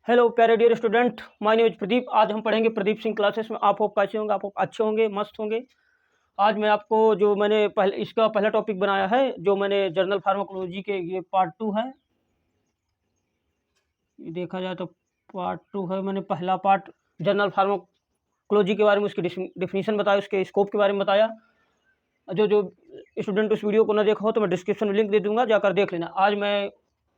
Hello प्यारे dear student, my name is Pradeep. आज हम पढ़ेंगे प्रदीप सिंह क्लासेस में। आप होप कैसे होंगे? आप होप अच्छे होंगे, मस्त होंगे। आज मैं आपको जो मैंने पहले इसका पहला टॉपिक बनाया है, जो मैंने जर्नल फार्माकोलॉजी के, ये पार्ट 2 है। देखा जाए तो पार्ट 2 है। मैंने पहला पार्ट जर्नल फार्माकोलॉजी के बारे में, उसकी डिफिनीशन बताया, उसके स्कोप के बारे में बताया। जो जो स्टूडेंट उस वीडियो को ना देखा हो तो मैं डिस्क्रिप्शन में लिंक दे दूंगा, जाकर देख लेना। आज मैं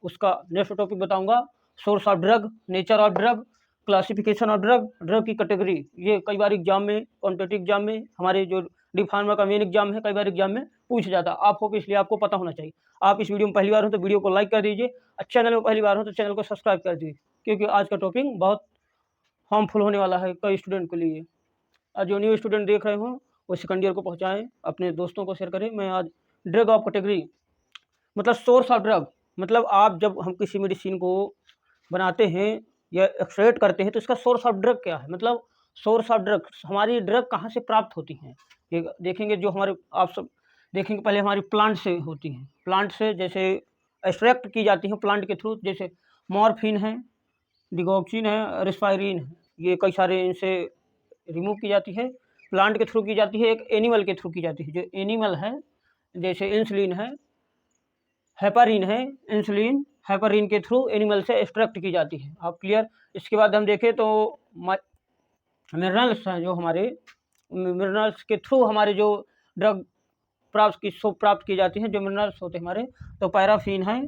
उसका नेक्स्ट टॉपिक बताऊंगा, source of drug, nature of drug, classification of drug, drug की कैटेगरी। ये कई बार एग्जाम में, कॉम्पिटिटिव एग्जाम में, हमारे जो डी फार्मा का मेन एग्जाम है, कई बार एग्जाम में पूछ जाता है। आप हो, इसलिए आपको पता होना चाहिए। आप इस वीडियो में पहली बार हो तो वीडियो को लाइक कर दीजिए, और चैनल में पहली बार हो तो चैनल को सब्सक्राइब कर दीजिए, क्योंकि आज का टॉपिक बहुत हार्मफुल होने वाला है कई स्टूडेंट के लिए। और जो न्यू स्टूडेंट देख रहे हो वो सेकंड ईयर को पहुँचाएँ, अपने दोस्तों को शेयर करें। मैं आज ड्रग ऑफ कैटेगरी, मतलब सोर्स ऑफ ड्रग, मतलब आप जब हम किसी मेडिसिन को बनाते हैं या एक्सट्रैक्ट करते हैं तो इसका सोर्स ऑफ ड्रग क्या है, मतलब सोर्स ऑफ ड्रग, हमारी ड्रग कहाँ से प्राप्त होती हैं, ये देखेंगे। जो हमारे आप सब देखेंगे, पहले हमारी प्लांट से होती हैं। प्लांट से जैसे एक्सट्रैक्ट की जाती हैं प्लांट के थ्रू, जैसे मॉर्फिन है, डिगॉक्सिन है, रिस्पायरिन है, ये कई सारे इनसे रिमूव की जाती है। प्लांट के थ्रू की जाती है, एक एनिमल के थ्रू की जाती है। जो एनिमल है, जैसे इंसुलिन है, हेपारिन है, इंसुलिन हेपारिन के थ्रू एनिमल से एक्सट्रैक्ट की जाती है। आप क्लियर? इसके बाद हम देखें तो मिनरल्स हैं, जो हमारे मिनरल्स के थ्रू हमारे जो ड्रग प्राप्त की जाती हैं, जो मिनरल्स होते हैं हमारे, तो पैराफिन है,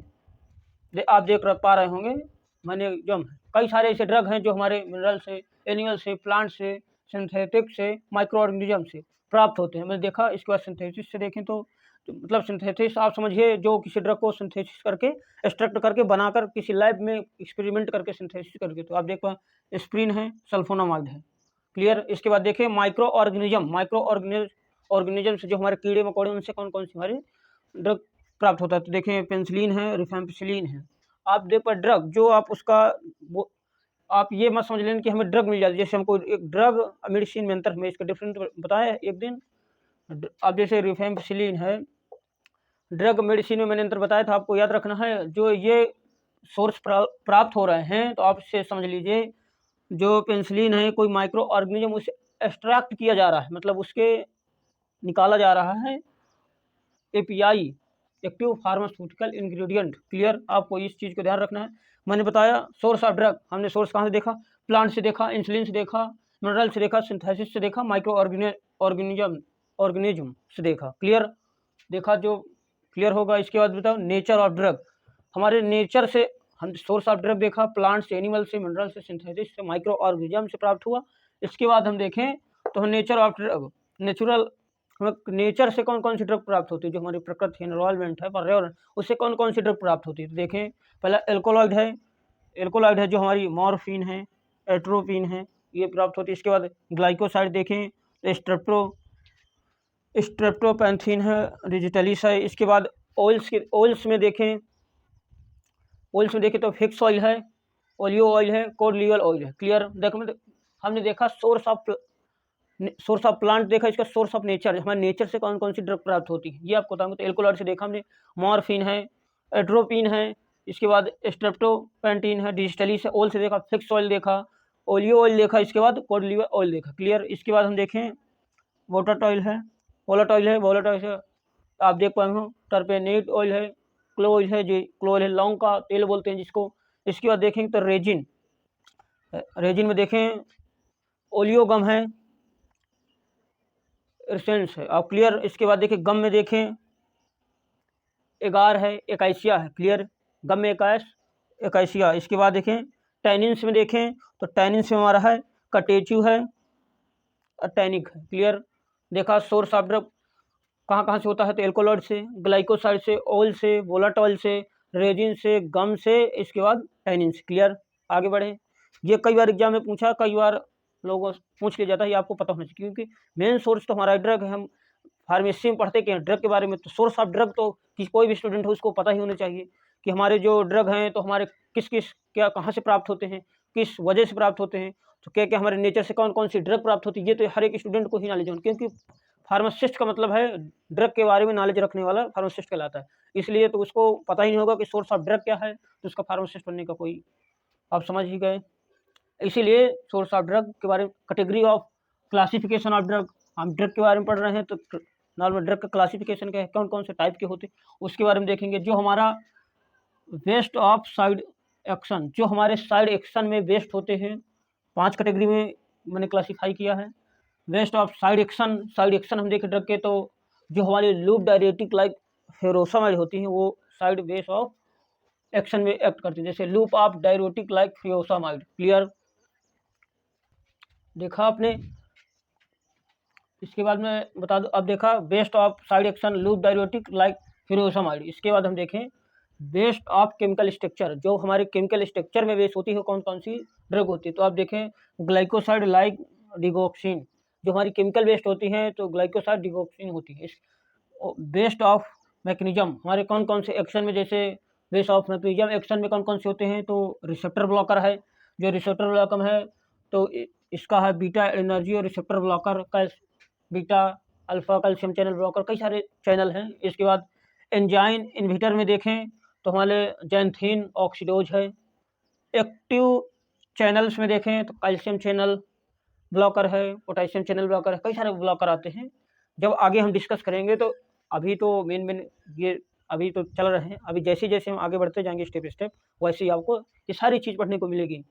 आप देख पा रहे होंगे, मैग्नीशियम है। कई सारे ऐसे ड्रग हैं जो हमारे मिनरल से, एनिमल से, प्लांट से, सिंथेटिक से, माइक्रो ऑर्गेनिज्म से प्राप्त होते हैं। मैंने देखा। इसके बाद सिंथेसिस से देखें तो मतलब सिंथेसिस आप समझिए, जो किसी ड्रग को सिंथेसिस करके, एक्सट्रैक्ट करके, बनाकर किसी लैब में एक्सपेरिमेंट करके सिंथेसिस करके, तो आप देख पा एस्प्रिन है, सल्फोनामाइड है। क्लियर? इसके बाद देखिए माइक्रो ऑर्गेनिज्म से, जो हमारे कीड़े मकोड़े, उनसे कौन कौन सी हमारे ड्रग प्राप्त होता है। तो देखें पेंसिलिन है, रिफेम्पिसिलिन है। आप देख पा ड्रग जो आप उसका वो, आप ये मत समझ लें कि हमें ड्रग मिल जाती है। जैसे हमको एक ड्रग मेडिसिन में अंतर, हमें इसका डिफरेंट बताया एक दिन। अब जैसे रिफेम्पिसिलिन है, ड्रग मेडिसिन में मैंने अंतर बताया था, आपको याद रखना है। जो ये सोर्स प्राप्त हो रहे हैं, तो आप इसे समझ लीजिए, जो पेंसिलिन है, कोई माइक्रो ऑर्गेनिज्म उसे एक्सट्रैक्ट किया जा रहा है, मतलब उसके निकाला जा रहा है API, active pharmaceutical ingredient. Clear? आपको इस चीज़ को ध्यान रखना है। मैंने बताया सोर्स ऑफ ड्रग, हमने सोर्स कहाँ से देखा? प्लांट से देखा, इंसुलिन से देखा, मिनरल से देखा, सिंथेसिस से देखा, माइक्रो ऑर्गेनिज्म से देखा। क्लियर? देखा जो क्लियर होगा। इसके बाद बताओ नेचर ऑफ ड्रग। हमारे नेचर से हम सोर्स ऑफ ड्रग देखा, प्लांट से, एनिमल से, मिनरल से, सिंथेसिस से, माइक्रो ऑर्गेनिज्म से प्राप्त हुआ। इसके बाद हम देखें तो नेचर ऑफ ड्रग, नेचर से कौन कौन सी ड्रग प्राप्त होती है, जो हमारी प्रकृति एनवायरमेंट है, पर्यावरण, उससे कौन कौन सी ड्रग प्राप्त होती है। तो देखें, पहला एल्कोलॉइड है, जो हमारी मॉर्फिन है, एट्रोपिन है, ये प्राप्त होती है। इसके बाद ग्लाइकोसाइड देखें तो स्ट्रेप्टोपैंथीन है, डिजिटलिस है। इसके बाद ऑयल्स में देखें तो फिक्स ऑयल है, ओलियो ऑयल है, कोड लीवल ऑयल है। क्लियर? देखो हमने देखा सोर्स ऑफ प्लांट देखा, इसका सोर्स ऑफ नेचर, हमारे नेचर से कौन कौन सी ड्रग प्राप्त होती है, ये आपको बताऊंगा। तो एल्कोलॉइड से देखा हमने, मॉर्फिन है, एट्रोपिन है, इसके बाद स्ट्रेप्टोपैंथीन है, डिजिटलिस है। ऑयल से देखा फिक्स ऑयल देखा, ओलियो ऑयल देखा, इसके बाद कोड लीवल ऑयल देखा। क्लियर? इसके बाद हम देखें वोलेटाइल है, वोलेटाइल से आप देख पाए हो, टर्पेनेट ऑयल है, क्लो ऑयल है, जो क्लो ऑयल है, लौंग का तेल बोलते हैं जिसको। इसके बाद देखेंगे तो रेजिन में देखें ओलियो गम है, एसेंस है। आप क्लियर? इसके बाद देखिए गम में देखें एगार है, एकाइसिया है। क्लियर? गम में एकाइसिया। इसके बाद देखें टैनिन्स में देखें तो टैनिन्स में हमारा है कटेचू है और टैनिक है। क्लियर? देखा सोर्स ऑफ ड्रग कहाँ कहाँ से होता है, तो एल्कोलॉइड से, ग्लाइकोसाइड से, ऑयल से, वोलेटाइल से, रेजिन से, गम से, इसके बाद टैनिन से। क्लियर? आगे बढ़े। ये कई बार एग्जाम में पूछा, कई बार लोगों से पूछ लिया जाता है, ये आपको पता होना चाहिए, क्योंकि मेन सोर्स तो हमारा ड्रग है। हम फार्मेसी में पढ़ते हैं ड्रग के बारे में, तो सोर्स ऑफ ड्रग तो कोई भी स्टूडेंट हो उसको पता ही होना चाहिए कि हमारे जो ड्रग हैं तो हमारे किस किस क्या कहाँ से प्राप्त होते हैं, किस वजह से प्राप्त होते हैं, तो क्या क्या हमारे नेचर से कौन कौन सी ड्रग प्राप्त होती है। ये तो हर एक स्टूडेंट को ही नॉलेज हो, क्योंकि फार्मासिस्ट का मतलब है ड्रग के बारे में नॉलेज रखने वाला फार्मासिस्ट कहलाता है। इसलिए तो उसको पता ही नहीं होगा कि सोर्स ऑफ ड्रग क्या है, तो उसका फार्मासिस्ट बनने का कोई, आप समझ ही गए। इसीलिए सोर्स ऑफ ड्रग के बारे में, category of classification of drug, हम ड्रग के बारे में पढ़ रहे हैं तो नॉर्मल ड्रग का क्लासिफिकेशन क्या है, कौन कौन से टाइप के होते हैं उसके बारे में देखेंगे। जो हमारा वेस्ट ऑफ साइड एक्शन, जो हमारे साइड एक्शन में वेस्ट होते हैं, 5 कैटेगरी में मैंने क्लासीफाई किया है। वेस्ट ऑफ साइड एक्शन हम देखें ड्रग के तो जो हमारे लूप डायरेटिक लाइक फेरोसामाइड होती हैं वो साइड वेस्ट ऑफ एक्शन में एक्ट करती है, जैसे loop of diuretic like furosemide. Clear, देखा आपने। इसके बाद में बता दूं, अब देखा based of site action loop diuretic like furosemide. इसके बाद हम देखें बेस्ट ऑफ केमिकल स्ट्रक्चर, जो हमारे केमिकल स्ट्रक्चर में बेस्ट होती है कौन कौन सी ड्रग होती है। तो आप देखें ग्लाइकोसाइड लाइक डिगोक्सिन, जो हमारी केमिकल बेस्ड होती हैं तो ग्लाइकोसाइड डिगोक्सिन होती है। बेस्ट ऑफ मैकेनिज्म, हमारे कौन कौन से एक्शन में, जैसे बेस्ट ऑफ मैकेनिज्म एक्शन में कौन कौन से होते हैं तो रिसेप्टर ब्लॉकर है, जो रिसेप्टर ब्लॉकर है तो इसका है बीटा एनर्जी और receptor blocker, beta alpha calcium channel blocker, कई सारे चैनल हैं। इसके बाद एंजाइन इन्हिबिटर में देखें तो हमारे जैंथीन ऑक्सीडोज है। एक्टिव चैनल्स में देखें तो कैल्शियम चैनल ब्लॉकर है, पोटेशियम चैनल ब्लॉकर है, कई सारे ब्लॉकर आते हैं। जब आगे हम डिस्कस करेंगे तो अभी तो मेन ये अभी तो चल रहे हैं, अभी जैसे जैसे हम आगे बढ़ते जाएंगे स्टेप स्टेप वैसे ही आपको ये सारी चीज़ पढ़ने को मिलेगी।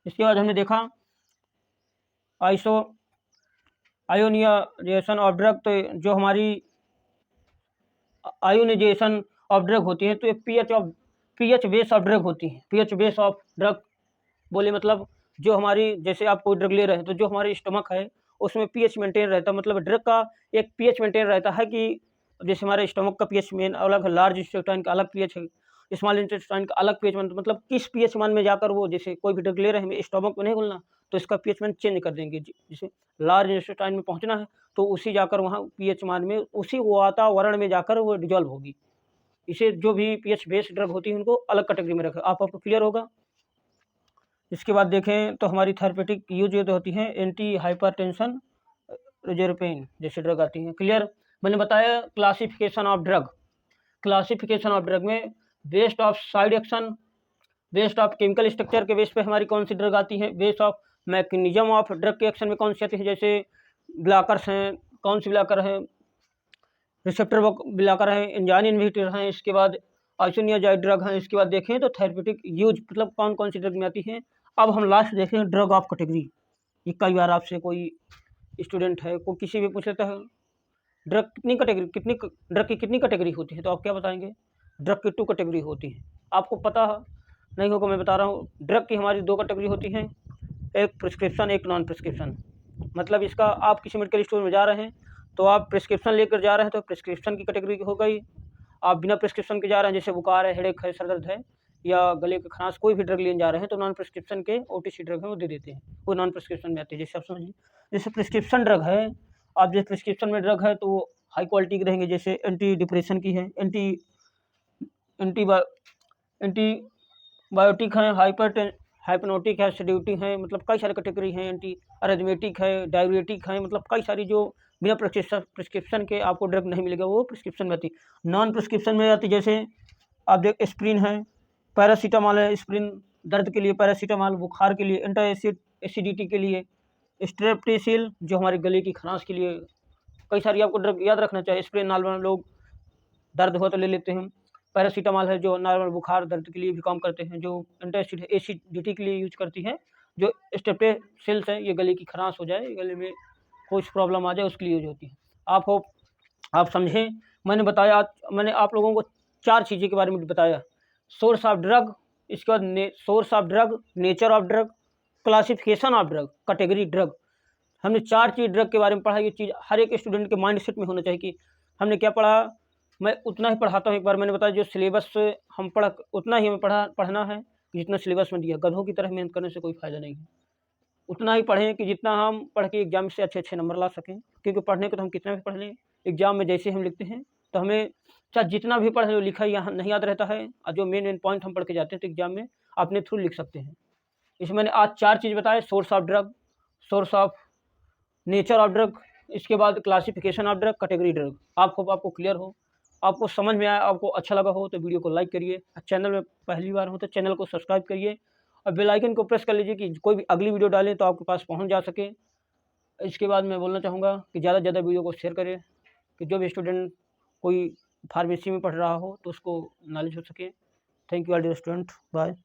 इसके बाद हमने देखा आयोनाइजेशन ऑफ ड्रग, तो जो हमारी आयोनाइजेशन ऑफ ड्रग होती है तो ये पीएच बेस ऑफ ड्रग होती है। पीएच बेस ऑफ ड्रग बोले मतलब जो हमारी, जैसे आप कोई ड्रग ले रहे हैं तो जो हमारी स्टमक है उसमें पीएच मेंटेन रहता है, मतलब ड्रग का एक पीएच मेंटेन रहता है कि जैसे हमारे स्टमक का पीएच मेन अलग है, लार्ज इंटेस्टाइन का अलग पीएच है, स्मॉल इंटेस्टाइन का अलग पीएच, मतलब किस पीएच मान में जाकर वो, जैसे कोई भी ड्रग ले रहे हैं स्टमक में नहीं घुलना तो इसका पीएच मान चेंज कर देंगे, जैसे लार्ज इंटेस्टाइन में पहुंचना है तो उसी जाकर वहाँ पीएच मान में उसी वातावरण में जाकर वो डिजॉल्व होगी। इसे जो भी पीएच बेस्ड ड्रग होती है उनको अलग कैटेगरी में रखें, आपको क्लियर होगा। इसके बाद देखें तो हमारी थेरेपेटिक यूज जो होती हैं एंटी हाइपरटेंशन रिजर्पेन जैसे ड्रग आती हैं। क्लियर, मैंने बताया classification of drug. Classification of drug में based of site action, based of chemical structure के बेस पे हमारी कौन सी ड्रग आती है, based of mechanism of drug के एक्शन में कौन सी आती है, जैसे ब्लॉकर्स हैं, कौन सी ब्लॉकर हैं, रिसेप्टर ब्लॉकर हैं, एंजाइन इन्हिबिटर हैं, इसके बाद आइसोनियाजाइड ड्रग हैं। इसके बाद देखें तो थेरेपेटिक यूज मतलब कौन कौन सी ड्रग में आती हैं। अब हम लास्ट देखें ड्रग ऑफ कैटेगरी। ये कई बार आपसे कोई स्टूडेंट है को किसी भी पूछ लेता है ड्रग कितनी कैटेगरी, कितनी ड्रग की कितनी कैटेगरी होती है, तो आप क्या बताएंगे ड्रग की 2 कैटेगरी होती है। आपको पता नहीं होगा, मैं बता रहा हूँ। ड्रग की हमारी 2 कैटेगरी होती हैं, एक प्रिस्क्रिप्शन एक नॉन प्रिस्क्रिप्शन। मतलब इसका आप किसी मेडिकल स्टोर में जा रहे हैं तो आप प्रिस्क्रिप्शन लेकर जा रहे हैं तो प्रिस्क्रिप्शन की कैटेगरी हो गई। आप बिना प्रिस्क्रिप्शन के जा रहे हैं, जैसे बुखार है, हेडेक है, सर दर्द है या गले का खराश, कोई भी ड्रग लेने जा रहे हैं तो नॉन प्रिस्क्रिप्शन के ओटीसी ड्रग है वो दे देते हैं, वो नॉन प्रिस्क्रिप्शन में आती है। जैसे आप समझिए जैसे प्रिस्क्रिप्शन ड्रग है, आप जैसे प्रिस्क्रिप्शन में ड्रग है तो वो हाई क्वालिटी के रहेंगे, जैसे एंटी डिप्रेशन की है, एंटीबायोटिक है, हाइपनोटिक है, सेडेटिव है, मतलब कई सारी कैटेगरी हैं, एंटी अरेथमेटिक है, डायरेटिक है, मतलब कई सारी जो बिना प्रिस्क्रिप्शन के आपको ड्रग नहीं मिलेगा वो प्रिस्क्रिप्शन में आती। नॉन प्रिस्क्रिप्शन में आती जैसे आप देख एस्प्रिन है, पैरासीटामॉल है, एस्प्रिन दर्द के लिए, पैरासीटामॉल बुखार के लिए, एंटी एसिडिटी के लिए, स्ट्रेप्टोसिल जो हमारे गले की खराश के लिए, कई सारी आपको ड्रग याद रखना चाहिए। एस्प्रिन नॉर्मल लोग दर्द हो तो ले लेते हैं, पैरासीटामॉल है जो नॉर्मल बुखार दर्द के लिए भी काम करते हैं, जो एंटी एसिडिटी के लिए यूज करती है, जो स्ट्रेप्टोसिल्स है ये गले की खराश हो जाए, गले में कुछ प्रॉब्लम आ जाए उसके लिए यूज होती है। आप समझें, मैंने बताया, मैंने आप लोगों को 4 चीज़ें के बारे में बताया, सोर्स ऑफ ड्रग, इसके बाद source of drug, nature of drug, classification of drug, category drug. हमने 4 चीज़ ड्रग के बारे में पढ़ा। ये चीज़ हर एक स्टूडेंट के माइंड सेट में होना चाहिए कि हमने क्या पढ़ा। मैं उतना ही पढ़ाता हूँ, एक बार मैंने बताया जो सिलेबस हम पढ़ा उतना ही हमें पढ़ना है जितना सिलेबस में दिया। गधों की तरह मेहनत करने से कोई फ़ायदा नहीं है। उतना ही पढ़ें कि जितना हम पढ़ के एग्जाम से अच्छे नंबर ला सकें, क्योंकि पढ़ने को तो हम कितना भी पढ़ लें, एग्जाम में जैसे हम लिखते हैं तो हमें चाहे जितना भी पढ़ लो लिखा यहाँ नहीं याद रहता है, और जो मेन पॉइंट हम पढ़ के जाते हैं तो एग्जाम में अपने थ्रू लिख सकते हैं। इसमें मैंने आज 4 चीज़ बताए, source of drug, source of nature of drug, इसके बाद classification of drug, category drug. आपको क्लियर हो, आपको समझ में आया, आपको अच्छा लगा हो तो वीडियो को लाइक करिए, चैनल में पहली बार हो तो चैनल को सब्सक्राइब करिए और बेल आइकन को प्रेस कर लीजिए कि कोई भी अगली वीडियो डालें तो आपके पास पहुंच जा सके। इसके बाद मैं बोलना चाहूँगा कि ज़्यादा से ज़्यादा वीडियो को शेयर करें कि जो भी स्टूडेंट कोई फार्मेसी में पढ़ रहा हो तो उसको नॉलेज हो सके। Thank you all dear student, bye.